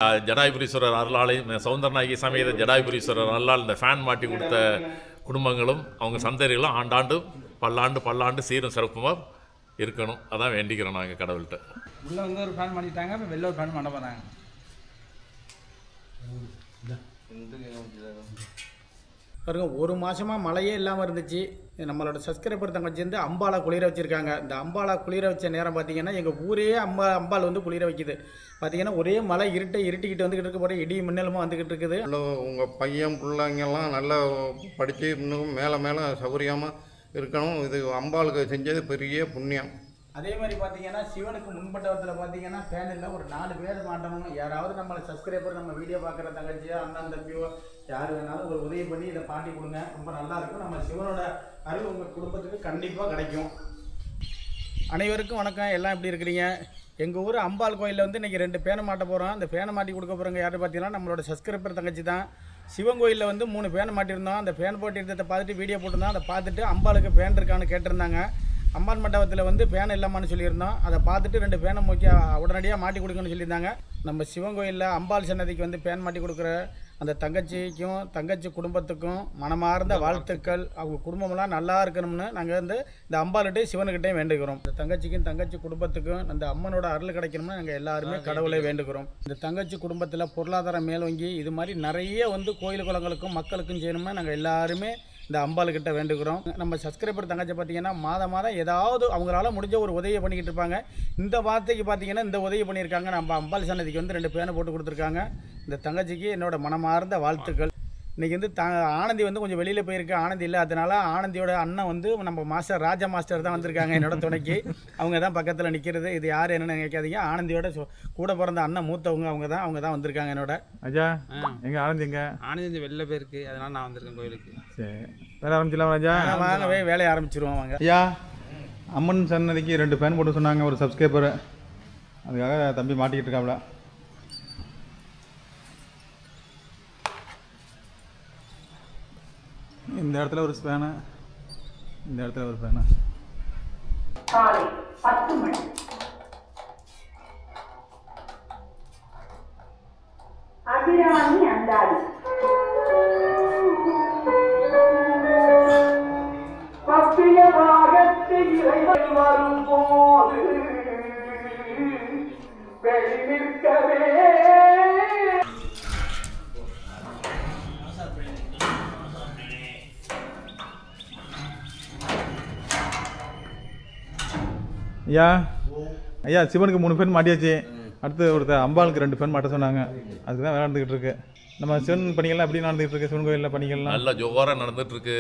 ஜடாயுபுரீஸ்வரர் அருளாலையும் சௌந்தரநாயகி சமேத ஜடாயுபுரீஸ்வரர் அருளால் இந்த ஃபேன் மாட்டி கொடுத்த குடும்பங்களும் அவங்க சந்ததிகளும் ஆண்டாண்டு பல்லாண்டு சீரும் சிறப்புமாக இருக்கணும். அதான் வேண்டிக்கிறோம் நாங்கள் கடவுள்கிட்ட. உள்ளே வந்து ஒரு ஃபேன் மாட்டிட்டாங்க, இப்போ வெளில ஒரு ஃபேன் பண்ண போகிறாங்க. பாருங்க, ஒரு மாதமாக மழையே இல்லாமல் இருந்துச்சு. நம்மளோட சப்ஸ்கிரைபர் தங்கச்சி வந்து அம்பாலை குளிர வச்சுருக்காங்க. இந்த அம்பாலை குளிர வச்ச நேரம் பார்த்தீங்கன்னா எங்கள் ஊரே அம்பாள் வந்து குளிர வைக்குது. பார்த்தீங்கன்னா ஒரே மழை இருட்டிக்கிட்டு வந்துக்கிட்டு இருக்க போகிற இடி மின்னலுமா வந்துக்கிட்டு இருக்குது. உங்கள் பையன் பிள்ளைங்கெல்லாம் நல்லா படித்து இன்னும் மேலே சௌகரியமாக இருக்கணும். இது அம்பாளுக்கு செஞ்சது பெரிய புண்ணியம். அதே மாதிரி பார்த்தீங்கன்னா சிவனுக்கு முன்பட்டவத்தில் பார்த்தீங்கன்னா ஃபேன் இல்லை, ஒரு 4 பேர் மாட்டணும். யாராவது நம்மளை சப்ஸ்கிரைபர் நம்ம வீடியோ பார்க்குற தங்கச்சியோ அண்ணன் தம்பியோ யார் வேணாலும் ஒரு உதவி பண்ணி இதை பாட்டி கொடுங்க. ரொம்ப நல்லாயிருக்கும். நம்ம சிவனோட அருள் உங்கள் குடும்பத்துக்கு கண்டிப்பாக கிடைக்கும். அனைவருக்கும் வணக்கம். எல்லாம் எப்படி இருக்கிறீங்க? எங்கள் ஊர் அம்பாள் கோயிலில் வந்து இன்றைக்கி 2 பேனை மாட்ட போகிறோம். அந்த பேனை மாட்டி கொடுக்க போகிறவங்க யார் பார்த்தீங்கன்னா நம்மளோட சப்ஸ்கிரைபர் தங்கச்சி தான். சிவன் கோயிலில் வந்து 3 பேனை மாட்டியிருந்தோம். அந்த பேன் போட்டு இருந்ததை பார்த்துட்டு வீடியோ போட்டிருந்தோம். அதை பார்த்துட்டு அம்பாளுக்கு பேன் இருக்கான்னு கேட்டிருந்தாங்க. அம்பாள் மண்டபத்தில் வந்து பேன் இல்லாமான்னு சொல்லியிருந்தோம். அதை பார்த்துட்டு 2 பேனை முக்கிய உடனடியாக மாட்டி கொடுக்கணும்னு சொல்லியிருந்தாங்க. நம்ம சிவன் கோயிலில் அம்பாள் சன்னதிக்கு வந்து பேன் மாட்டி கொடுக்குற அந்த தங்கச்சிக்கும் தங்கச்சி குடும்பத்துக்கும் மனமார்ந்த வாழ்த்துக்கள். அவங்க குடும்பமெல்லாம் நல்லா இருக்கணும்னு நாங்கள் வந்து இந்த அம்பாள்கிட்டே சிவனுக்கிட்டே வேண்டுகிறோம். இந்த தங்கச்சிக்கும் தங்கச்சி குடும்பத்துக்கும் அந்த அம்மனோட அருள் கிடைக்கணும்னு நாங்கள் எல்லாருமே கடவுளை வேண்டுகிறோம். இந்த தங்கச்சி குடும்பத்தில் பொருளாதாரம் மேலோங்கி இது மாதிரி நிறைய வந்து கோயில் குளங்களுக்கும் மக்களுக்கும் செய்யணும்னு நாங்கள் எல்லாருமே இந்த அம்பாளுக்கிட்ட வேண்டுகிறோம். நம்ம சப்ஸ்கிரைபர் தங்கச்சி பார்த்தீங்கன்னா மாதம் ஏதாவது அவங்களால முடிஞ்ச ஒரு உதவியை பண்ணிக்கிட்டு இருப்பாங்க. இந்த வார்த்தைக்கு பார்த்தீங்கன்னா இந்த உதவி பண்ணியிருக்காங்க. நம்ம அம்பாள் சன்னதிக்கு வந்து 2 பேனை போட்டு கொடுத்துருக்காங்க. இந்த தங்கச்சிக்கு என்னோட மனமார்ந்த வாழ்த்துக்கள். இன்றைக்கி வந்து ஆனந்தி வந்து கொஞ்சம் வெளியில் போயிருக்கு. ஆனந்தி இல்லை, அதனால ஆனந்தியோட அண்ணன் வந்து நம்ம மாஸ்டர் ராஜா மாஸ்டர் தான் வந்திருக்காங்க என்னோட துணைக்கு. அவங்க தான் பக்கத்தில் நிற்கிறது. இது யார் என்னன்னு நினைக்காதீங்க. ஆனந்தியோட கூட பிறந்த அண்ணன் மூத்தவங்க அவங்க தான் வந்திருக்காங்க என்னோட. ராஜா எங்க ஆனந்திங்க? ஆனந்தி வெளில போயிருக்கு, அதனால நான் வந்திருக்கேன் கோயிலுக்கு. சரி, வேலை ஆரம்பிச்சிடலாம் ராஜா. வாங்கவே வேலையை ஆரம்பிச்சிருவோம் வாங்க. ஐயா, அம்மன் சன்னதிக்கு 2 பேன் போட்டு சொன்னாங்க ஒரு சப்ஸ்கிரைபர். அதுக்காக தம்பி மாட்டிக்கிட்டு இருக்காப்ல. இந்த இடத்துல ஒரு ஸ்பேனு, இந்த இடத்துல ஒரு பேனு. காலை 10 மணி. அதிராணி அந்தாதி பத்தியமாகத்து இறைவன் வரும்போது வெளி நிற்கவே. ஐயா சிவனுக்கு 3 பேன் மாட்டியாச்சு. அடுத்து ஒருத்தர் அம்பாளுக்கு 2 பேன் மாட்ட சொன்னாங்க. அதுக்கு தான் வேலை நடந்துக்கிட்டு இருக்கு. நம்ம சிவன் பணிகள்லாம் எப்படி நடந்துகிட்டு இருக்கு? சிவன் கோயிலில் பணிகள்லாம் நல்லா ஜோராக நடந்துகிட்ருக்கு.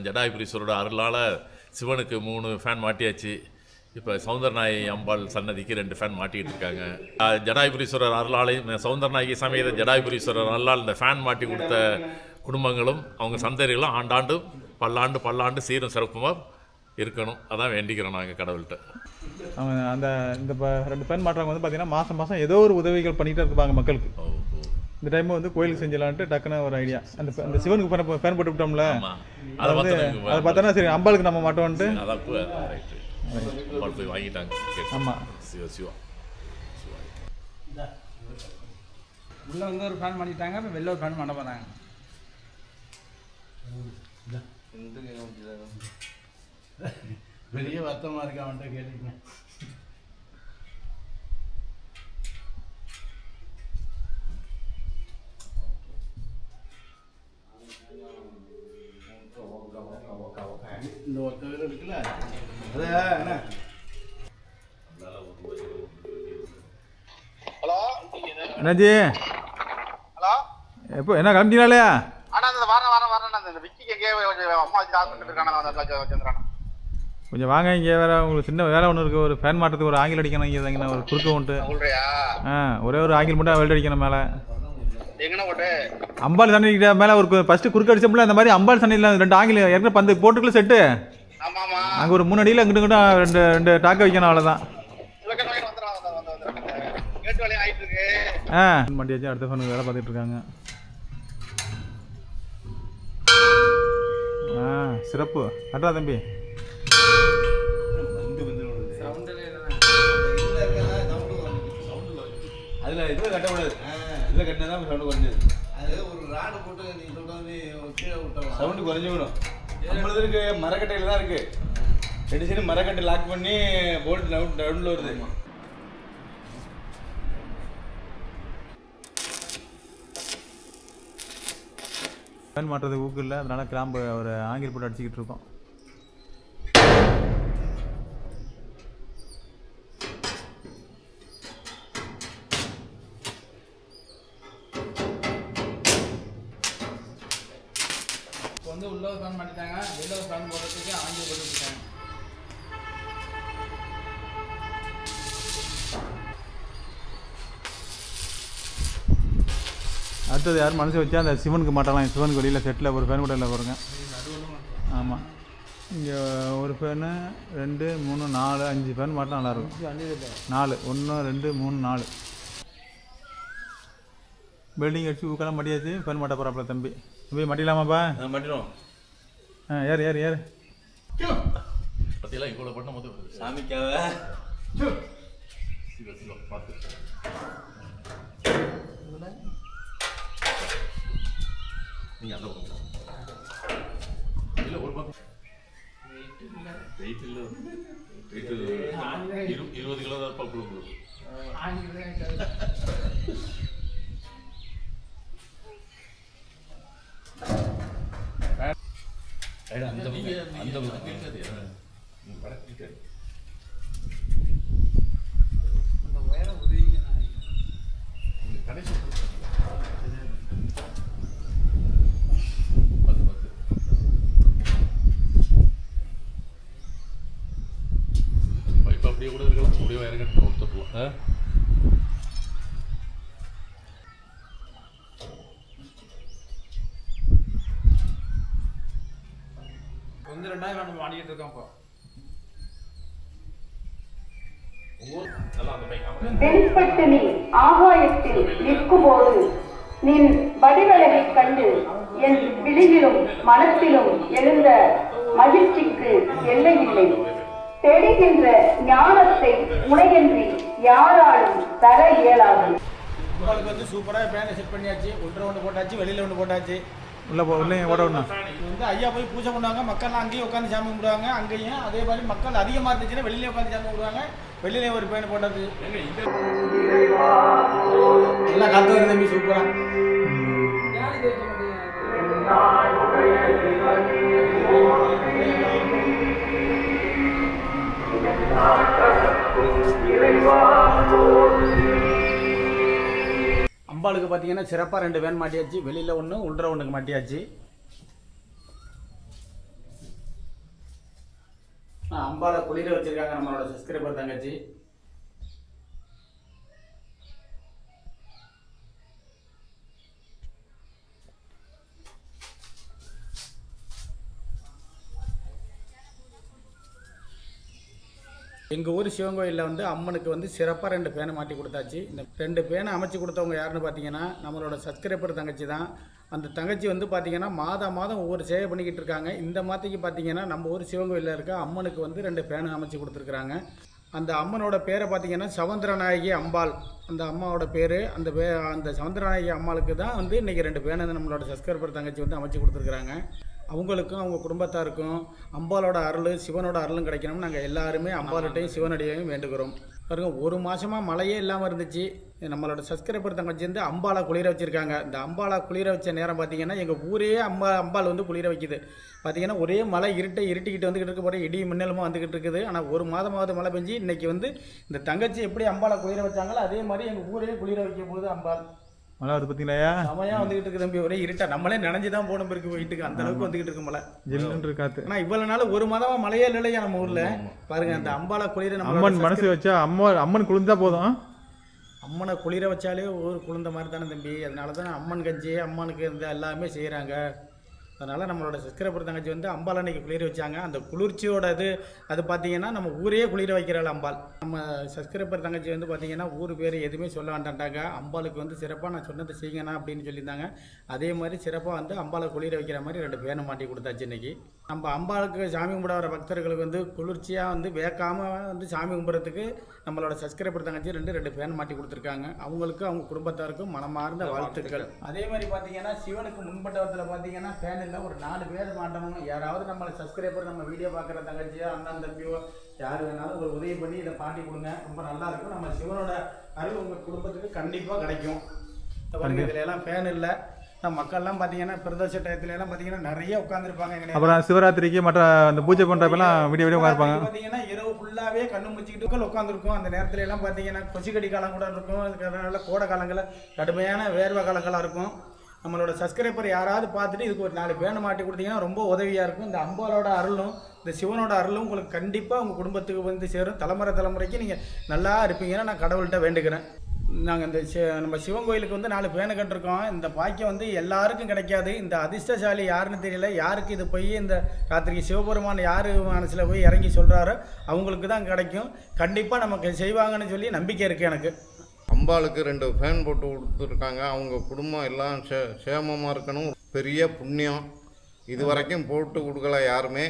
ஜடாயுபுரீஸ்வரோட அருளால் சிவனுக்கு 3 ஃபேன் மாட்டியாச்சு. இப்போ சௌந்தரநாயகி அம்பாள் சன்னதிக்கு 2 ஃபேன் மாட்டிக்கிட்டு இருக்காங்க. ஜடாயுபுரீஸ்வரர் அருளாலையும் சௌந்தரநாயகி சமேத ஜடாயுபுரீஸ்வரர் அருளால் இந்த ஃபேன் மாட்டி கொடுத்த குடும்பங்களும் அவங்க சந்ததிகளும் ஆண்டாண்டு பல்லாண்டு சீரும் சிறப்புமாக இருக்கணும். அதான் வேண்டிக்கிறோம் நாங்கள் கடவுள்கிட்ட. அவங்க அந்த இந்த 2 பேன் மாட்டுறவங்க வந்து பார்த்தீங்கன்னா மாதம் ஏதோ ஒரு உதவிகள் பண்ணிகிட்டே இருப்பாங்க மக்களுக்கு. இந்த டைம் வந்து கோயிலுக்கு செஞ்சலான்ட்டு டக்குன்னு ஒரு ஐடியா. அந்த சிவனுக்கு பேன் போட்டு விட்டோம்ல, அதை வந்து அதை பார்த்தோன்னா சரி அம்பாளுக்கு நம்ம மாட்டோன்ட்டு அதான் போய் வாங்கிட்டாங்க. ஆமாம், சிவா உள்ளே வந்து ஒரு ஃபேன் மாட்டிட்டாங்க, இப்போ வெளில ஒரு ஃபேன் பண்ண போகிறாங்க. பெரிய வருத்தமாக இருக்கு அவன்கிட்ட கேட்டீங்க. இந்த ஒருத்தர் இருக்குல்ல அது ஹலோ என்னாச்சு? ஹலோ எப்போ என்ன கிளம்பிட்டீங்களா? அண்ணா இந்த வரேன் அந்த விக்கிக்கு எங்கேயோ அம்மா வச்சு ஹாஸ்பிட்டல் இருக்கானே. கொஞ்சம் வாங்க, இங்கே வேறு உங்களுக்கு சின்ன வேலை ஒன்று இருக்குது. ஒரு ஃபேன் மாட்டுறதுக்கு ஒரு ஆங்கில் அடிக்கணும். இங்கே தாங்கண்ணா ஒரு குறுக்க உண்டு. சொல்றியா? ஒரே ஒரு ஆங்கில் மட்டும் வெல்ட் அடிக்கணும் மேலே. எங்கண்ணா போட்டு அம்பாள் சன்னதிக்கிட்ட மேலே ஒரு ஃபஸ்ட்டு குறுக்க அடிச்சோம்ல, அந்த மாதிரி அம்பாள் சன்னதியில் 2 ஆங்கில் ஏற்கனவே பந்து போட்டுக்குள்ள செட்டு. ஆமாம்மா, அங்கே ஒரு 3 அடியில் இங்கிட்ட 2 டாக்க வைக்கணும், அவ்வளோதான். கேட்டு வேலையும் ஆகிட்டு இருக்கு. மாட்டியாச்சு. அடுத்த ஃபோனுக்கு வேலை பார்த்துட்டு இருக்காங்க. சிறப்பு. கட்டுறா தம்பி. அதில் அதில் இதில் கட்டக்கூடாது இதில் கட்டினா தான் சவுண்டு குறைஞ்சது அது ஒரு ராடு போட்டு நீ சொல்றது கீழே விட்டலாம் சவுண்டு குறைஞ்சி விடும் நம்மளது இருக்கு மரக்கட்டையில் தான் இருக்குது ரெண்டு சைடு மரக்கட்டை லாக் பண்ணி போல்ட் டவுனில் வருது ஃபேன் மாட்டுறதுக்கு ஊக்கு இல்லை, அதனால கிராம்பு ஒரு ஆங்கில் போட்டு அடிச்சுக்கிட்டு இருக்கோம். இப்போ வந்து உள்ள ஒரு ஃபேன் மாட்டிட்டாங்க, வெளில ஒரு ஃபேன் போடுறதுக்கு ஆங்கில் போட்டுருக்காங்க. அடுத்தது யார் மனசு வச்சா அந்த சிவனுக்கு மாட்டலாம். சிவனுக்கு வெளியில் செட்டில் ஒரு ஃபேன் கூட இல்லை பாருங்க. ஆமாம், இங்கே ஒரு ஃபேனு 2 3 4 5 ஃபேன் மாட்டினா நல்லாயிருக்கும். 4 1 2 3 4 பில்டிங் அடிச்சு ஊக்கெல்லாம் மட்டியாச்சு. ஃபேன் மாட்ட போகிறாப்புல தம்பி. தம்பி மாட்டிடலாமாப்பா? மாட்டிடும். ஏறு ஏறு ஏறு. பற்றியெல்லாம் இவ்வளோ பண்ண போது சாமிக்காக பார்த்து நீங்கள் அந்த பக்கம் இல்லை ஒரு பக்கம் வெயிட் இல்லை, வெயிட்டு 20 கிலோ தான் கொடுக்குது. அந்த கேட்காது படக்கிட்டாரு அந்த வயரை உதவிங்க கடைசி 10 இப்போ அப்படியே கூட இருக்கலாம், அப்படியே இறங்கிட்டு ஒருத்தருலாம். வந்து 2000 நம்ம மாட்டிக்கிட்டு இருக்கோம். இப்போ வெளிப்பட்டு நீ ஆகாயத்தில் நிற்கும்போது நின் வடிவழகைக் கண்டு என் விழியிலும் மனத்திலும் எழுந்த மகிழ்ச்சிக்கு எல்லையில்லை. தெரிகின்ற ஞானத்தை உனையன்றி யாராலும் தர இயலாது. உங்களுக்கு வந்து சூப்பராக பேனை செட் பண்ணியாச்சு. உள்ள ஒன்று போட்டாச்சு, வெளியில் ஒன்று போட்டாச்சு. உள்ளே உள்ளே ஓட விடணும். இது வந்து ஐயா போய் பூஜை பண்ணுவாங்க, மக்கள்லாம் அங்கேயும் உட்காந்து சாமி கும்பிடுவாங்க. அங்கேயும் அதே மாதிரி மக்கள் அதிகமாக இருந்துச்சுன்னா வெளியிலே உட்காந்து சாமி கும்பிடுவாங்க. வெளியிலே ஒரு பேனை போட்டது எல்லாம் கற்று வருது தம்பி, சூப்பராக. அம்பாளுக்கு பார்த்தீங்கன்னா சிறப்பாக 2 வேன் மாட்டியாச்சு. வெளியில் ஒன்று, உள்ள ஒன்றுக்கு மாட்டியாச்சு. அம்பாளை குளிர வச்சிருக்காங்க நம்மளோட சப்ஸ்கிரைபர் தங்கச்சி. எங்கள் ஊர் சிவன் கோயிலில் வந்து அம்மனுக்கு வந்து சிறப்பாக 2 பேனை மாட்டி கொடுத்தாச்சு. இந்த 2 பேனை அமைச்சு கொடுத்தவங்க யாருன்னு பார்த்தீங்கன்னா நம்மளோட சப்ஸ்கிரைபர் தங்கச்சி தான். அந்த தங்கச்சி வந்து பார்த்தீங்கன்னா மாதம் ஒவ்வொரு சேவை பண்ணிக்கிட்டு இருக்காங்க. இந்த மாதத்துக்கு பார்த்தீங்கன்னா நம்ம ஊர் சிவன் கோயிலில் இருக்க அம்மனுக்கு வந்து 2 பேனை அமைச்சு கொடுத்துருக்குறாங்க. அந்த அம்மனோட பேரை பார்த்தீங்கன்னா சவுந்தரநாயகி அம்பாள். அந்த அம்மாவோட பேர் அந்த சவுந்தரநாயகி அம்மாளுக்கு தான் வந்து இன்றைக்கி 2 பேனை நம்மளோட சப்ஸ்கிரைபர் தங்கச்சி வந்து அமைச்சு கொடுத்துருக்குறாங்க. அவங்களுக்கும் அவங்க குடும்பத்தாருக்கும் அம்பாலோட அருள், சிவனோட அருளும் கிடைக்கணும்னு நாங்கள் எல்லாருமே அம்பாலட்டையும் சிவனடியையும் வேண்டுகிறோம். பாருங்க, 1 மாதமாக மழையே இல்லாமல் இருந்துச்சு. நம்மளோட சப்ஸ்கிரைபர் தங்கச்சி வந்து அம்பாலா குளிர வச்சுருக்காங்க. இந்த அம்பாலா குளிர வச்ச நேரம் பார்த்தீங்கன்னா எங்கள் ஊரே அம்பாள் வந்து குளிர வைக்குது. பார்த்தீங்கன்னா ஒரே மழை இருட்டிக்கிட்டு வந்துக்கிட்டு இருக்க போகிற இடி மின்னலுமா வந்துக்கிட்டு இருக்குது. ஆனால் 1 மாதமாவது மழை பெஞ்சு இன்றைக்கி வந்து இந்த தங்கச்சி எப்படி அம்பாலா குளிர வச்சாங்களோ அதே மாதிரி எங்கள் ஊரே குளிர வைக்கும் போது அம்பாள் மழை வருது பார்த்தீங்களா? செமையா வந்துகிட்டு இருக்கு தம்பி, ஒரே இருட்டா. நம்மளே நினைஞ்சு தான் போகணும் இருக்கு வீட்டுக்கு, அந்த அளவுக்கு வந்துகிட்டு இருக்கு மழை. ஜில்லுன்னு காத்து. ஆனால் இவ்வளவு நாள் 1 மாதமா மழையே இல்லையா நம்ம ஊர்ல. பாருங்க, அந்த அம்பாலா குளிர அம்மன் மனசு வச்சா அம்மன் குளிர்ந்தா போதும். அம்மனை குளிர வச்சாலே ஊர் குளிர்ந்த மாதிரி தானே தம்பி. அதனால தான் அம்மன் கஞ்சி, அம்மனுக்கு இந்த எல்லாமே செய்கிறாங்க. அதனால் நம்மளோட சப்ஸ்கிரைபர் தங்கச்சி வந்து அம்பாள் அன்னைக்கு குளிர வச்சாங்க. அந்த குளிர்ச்சியோட அது பார்த்தீங்கன்னா நம்ம ஊரே குளிர வைக்கிறாள் அம்பாள். நம்ம சப்ஸ்கிரைபர் தங்கச்சி வந்து பார்த்தீங்கன்னா ஊர் பேர் எதுவுமே சொல்ல வேண்டாண்டாங்க. அம்பாளுக்கு வந்து சிறப்பாக நான் சொன்னதை செய்யணும் அப்படின்னு சொல்லியிருந்தாங்க. அதே மாதிரி சிறப்பாக வந்து அம்பாளை குளிர வைக்கிற மாதிரி 2 பேனை மாட்டி கொடுத்தாச்சு இன்னைக்கு. நம்ம அம்பாளுக்கு சாமி கும்பிட வர பக்தர்களுக்கு வந்து குளிர்ச்சியாக வந்து வேக்காமல் வந்து சாமி கும்பிட்றதுக்கு நம்மளோட சப்ஸ்கிரைபர் தங்கச்சி 2 பேன் மாட்டி கொடுத்துருக்காங்க. அவங்களுக்கு அவங்க குடும்பத்தாருக்கும் மனமார்ந்த வாழ்த்துக்கள். அதே மாதிரி பார்த்தீங்கன்னா சிவனுக்கு முன்பட்டவத்தில் பார்த்தீங்கன்னா ஃபேன் இல்லை ஒரு 4 பேர் மாட்டணும். யாராவது நம்மளை சப்ஸ்கிரைபர் நம்ம வீடியோ பார்க்குற தங்கச்சியோ அண்ணன் தம்பியோ யார் வேணாலும் ஒரு உதவி பண்ணி இதை பாட்டி கொடுங்க. ரொம்ப நல்லா இருக்கும். நம்ம சிவனோட அருள் உங்கள் குடும்பத்துக்கு கண்டிப்பாக கிடைக்கும். இதில் எல்லாம் ஃபேன் இல்லை. நம்ம மக்கள்லாம் பார்த்தீங்கன்னா பிரதோஷ டயத்துல எல்லாம் பார்த்தீங்கன்னா நிறைய உட்காந்துருப்பாங்க. அப்புறம் சிவராத்திரிக்கு மற்ற அந்த பூஜை பண்ணுறப்பெல்லாம் வீடியோ உட்காருப்பாங்க. பார்த்தீங்கன்னா இரவு ஃபுல்லாகவே கண்ணு முடிச்சுக்கிட்டு உட்காந்துருக்கும். அந்த நேரத்துல எல்லாம் பார்த்தீங்கன்னா கொச்சிக்கடி காலம் கூட இருக்கும். நல்ல கோடை காலங்களில் கடுமையான வேர்வை காலங்களாக இருக்கும். நம்மளோட சப்ஸ்கிரைபர் யாராவது பார்த்துட்டு இதுக்கு ஒரு 4 பேனை மாட்டி கொடுத்தீங்கன்னா ரொம்ப உதவியாக இருக்கும். இந்த அம்பாலோட அருளும் இந்த சிவனோட அருளும் உங்களுக்கு கண்டிப்பாக உங்கள் குடும்பத்துக்கு வந்து சேரும். தலைமுறைக்கு நீங்கள் நல்லா இருப்பீங்கன்னா நான் கடவுள்கிட்ட வேண்டுக்கிறேன். நாங்கள் இந்த நம்ம சிவன் கோயிலுக்கு வந்து 4 பேனை கட்டிருக்கோம். இந்த பாக்கியம் வந்து எல்லாருக்கும் கிடைக்காது. இந்த அதிர்ஷ்டசாலி யாருன்னு தெரியல. யாருக்கு இது போய் இந்த ராத்திரிக்கு சிவபெருமான் யார் மனசில் போய் இறங்கி சொல்கிறாரோ அவங்களுக்கு தான் கிடைக்கும். கண்டிப்பாக நமக்கு செய்வாங்கன்னு சொல்லி நம்பிக்கை இருக்குது எனக்கு. அம்பாளுக்கு 2 ஃபேன் போட்டு கொடுத்துருக்காங்க. அவங்க குடும்பம் எல்லாம் சேமமாக இருக்கணும். பெரிய புண்ணியம். இது வரைக்கும் போட்டு கொடுக்கல யாருமே.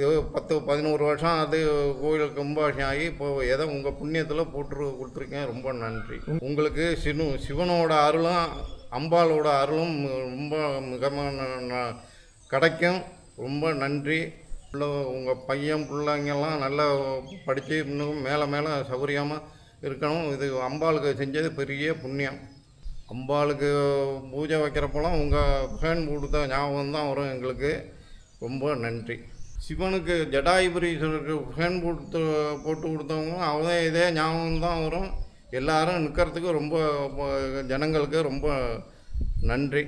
இது 10-11 வருஷம் அது கோயில் கும்பாபிஷேகம் ஆகி இப்போ ஏதோ உங்கள் புண்ணியத்தில் போட்டு கொடுத்துருக்கேன். ரொம்ப நன்றி. உங்களுக்கு சிவனோட அருளும் அம்பாளோட அருளும் ரொம்ப மிகமான கிடைக்கும். ரொம்ப நன்றி. உங்கள் பையன் பிள்ளைங்கெல்லாம் நல்லா படித்து இன்னும் மேலே சௌகரியமாக இருக்கணும். இது அம்பாளுக்கு செஞ்சது பெரிய புண்ணியம். அம்பாளுக்கு பூஜை வைக்கிறப்பெல்லாம் உங்கள் ஃபேன் கொடுத்த ஞாபகம் தான் வரும் எங்களுக்கு. ரொம்ப நன்றி. சிவனுக்கு ஜடாயுபுரீஸ்வரருக்கு ஃபேன் போட்டு கொடுத்தவங்க அவங்க இதே ஞாபகம் தான் வரும். எல்லாரும் நிற்கிறதுக்கு ரொம்ப ஜனங்களுக்கு ரொம்ப நன்றி.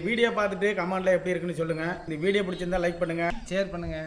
வீடியோ பார்த்துட்டு கமெண்ட்டில் எப்படி இருக்குன்னு சொல்லுங்கள். இந்த வீடியோ பிடிச்சிருந்தா லைக் பண்ணுங்கள், ஷேர் பண்ணுங்கள்.